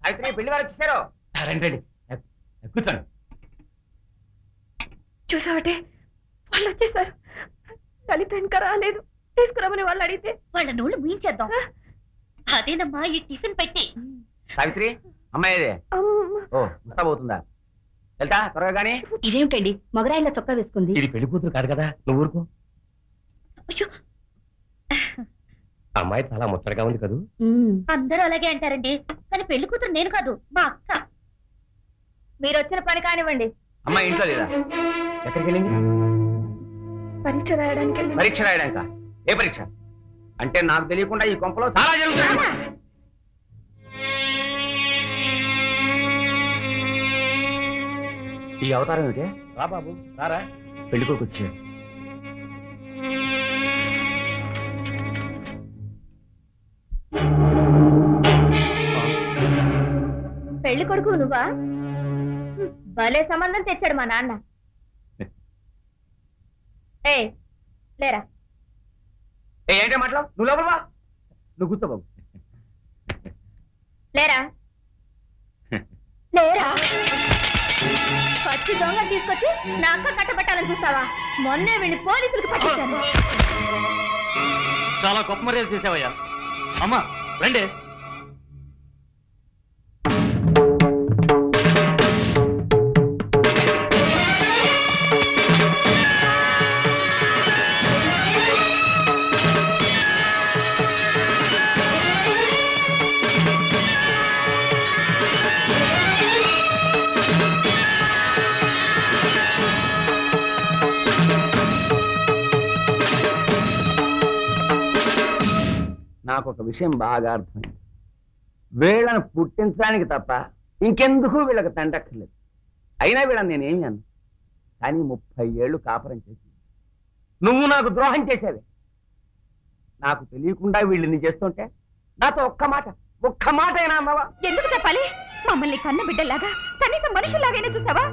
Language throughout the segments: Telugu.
అయితే పెళ్లి వారు వచ్చేసారు. రండి రండి కూర్చోండి. చూసావటే వాళ్ళు వచ్చేసారు. లలిత ఇంకా రాలేదు, తీసుకురామని వాళ్ళు అడిగితే వాళ్ళ నోళ్ళు ముయించేద్దాం. అదేనమ్మా ఈ టిఫిన్ పెట్టి. సావిత్రి అమ్మాయి ఓ ముస్తాబోతుందా? వెళ్తా త్వరగా. కానీ ఇదేమిటండి మగరాయిలా చొక్కా వేసుకుంది? ఇది పెళ్లి కూతురు కాదు కదా, నువ్వు ఊరుకో. అమ్మాయి చాలా ముచ్చటగా ఉంది కదూ. అందరూ అలాగే అంటారండి, కానీ పెళ్లి కూతురు నేను కాదు, మా అక్క. మీరు వచ్చిన పని కానివ్వండి. అమ్మాయి ఇంట్లో లేదా? ఎక్కడికి వెళ్ళింది? పరీక్ష రాయడానికి. పరీక్ష రాయడానిక? ఏ పరీక్ష? అంటే నాకు తెలియకుండా ఈ కొంపలో చాలా జరుగుతుంది. ఈ అవతారం ఏమిటి? రా బాబు రారా, పెళ్లి కొడుకు వచ్చాడు. పెళ్లి కొడుకు నువ్వా? భలే సంబంధం తెచ్చాడు మా నాన్న. ఏ లేరా? ఏంటే మాట్లాడు? నువ్వు లోపల వా. నువ్వు కూర్చో బాబు. లేరా లేరా? పచ్చి దొంగ తీసుకొచ్చి నా అక్క కట్టబెట్టాలని చూస్తావా? మొన్నే వెళ్ళి పోలీసులకు పట్టించాను. చాలా గొప్ప మర్యాద చేసావయ్యా. అమ్మా రండి. నాకు ఒక విషయం బాగా అర్థమైంది. వీళ్ళను పుట్టించడానికి తప్ప ఇంకెందుకు వీళ్ళకి తండక్కర్లేదు. అయినా వీళ్ళని నేనేమి అన్నా. కానీ 30 ఏళ్ళు కాపురం చేసి నువ్వు నాకు ద్రోహం చేసేవే. నాకు తెలియకుండా వీళ్ళని చేస్తుంటే నాతో ఒక్క మాట అయినా అన్నావా? ఎందుకు చెప్పాలి? మమ్మల్ని కన్న బిడ్డలాగా కనీసం మనుషుల్లాగైనా చూసావా?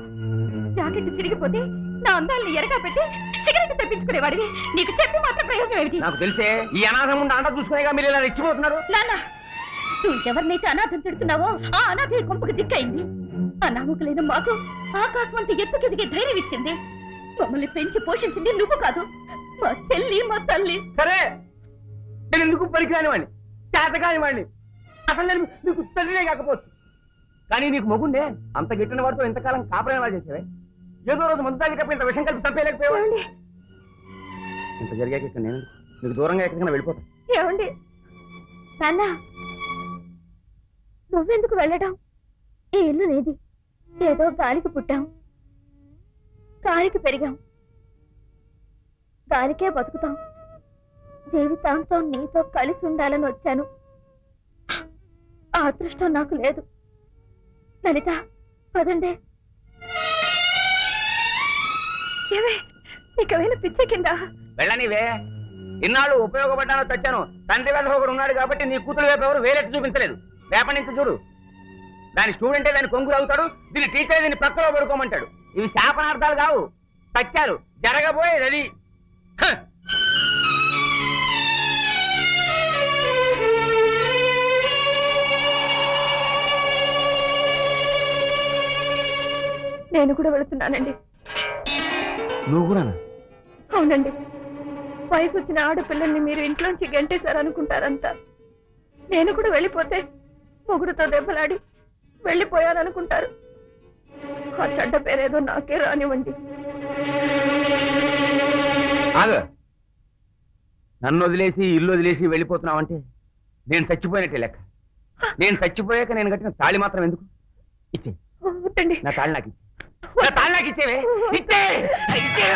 జాకెట్ చిరిగిపోతే నా అందాలని ఎరగా పెట్టి సిగరెట్ తెప్పించుకునేవాడివి. నీకు చెప్పి మాత్రం ప్రయోజనం ఏమిటి? నాకు తెలిసే ఈ అనాథం ఉండి అంట చూసుకునేగా మీరు ఇలా రెచ్చిపోతున్నారు. నాన్న, నువ్వు ఎవరినైతే అనాథం తిడుతున్నావో ఆ అనాథ కొంపకు దిక్కైంది. అనామకులైన మాకు ఆకాశమంత ఎత్తుకెదిగే ధైర్యం ఇచ్చింది. మమ్మల్ని పెంచి పోషించింది నువ్వు కాదు, మా చెల్లి, మా తల్లి. సరే, నేను ఎందుకు పనికిరాని వాడిని, చేత కాని వాడిని, అసలు నేను నీకు తల్లినే కాకపోవచ్చు. కానీ నీకు మొగుండే అంత గిట్టిన వాడితో ఇంతకాలం కాపురం ఎలా చేసేవే? ఏదో రోజు మందు తాగేటప్పుడు ఇంత విషయం కలిపి తప్పేయలేకపోయాడు. ఇంత జరిగాక ఇక్కడ నేను నీకు దూరంగా ఎక్కడికైనా వెళ్ళిపోతాను. ఏమండి నాన్న, నువ్వెందుకు వెళ్ళడం? ఈ ఇల్లు నీది. ఏదో గాలికి పుట్టాం, గాలికి పెరిగాం, గాలికే బతుకుతాం. జీవితాంతం నీతో కలిసి ఉండాలని వచ్చాను. ఆ అదృష్టం నాకు లేదు. లలిత పదండే. ఏమే నీకేమైనా పిచ్చ కింద? వెళ్ళనివే. ఇన్నాళ్ళు ఉపయోగపడ్డానో తెచ్చాను. తండ్రి వేళ ఒకడు ఉన్నాడు కాబట్టి నీ కూతురు వైపు ఎవరు వేలెత్తి చూపించలేదు. రేపటి నుంచి చూడు, దాని స్టూడెంటే దాని కొంగులు అవుతాడు, దీని టీచర్ దీన్ని పక్కలో పడుకోమంటాడు. ఇవి శాపనార్థాలు కావు, సత్యాలు. జరగబోయేది అది. నేను కూడా వెళుతున్నానండి. నువ్వు కూడా? అవునండి. వయసు వచ్చిన ఆడపిల్లల్ని మీరు ఇంట్లోంచి గంటేశారనుకుంటారంతా. నేను కూడా వెళ్ళిపోతే మొగుడుతో దెబ్బలాడి వెళ్ళిపోయాననుకుంటారు. ఆ చెడ్డ పేరేదో నాకే రానివ్వండి. నన్ను వదిలేసి ఇల్లు వదిలేసి వెళ్ళిపోతున్నావంటే నేను చచ్చిపోయినట్టే లెక్క. నేను చచ్చిపోయాక నేను కట్టిన తాళి మాత్రం ఎందుకు? ఇచ్చే నా తాళి నాకు ఇచ్చేవే. ఇచ్చే ఇచ్చే.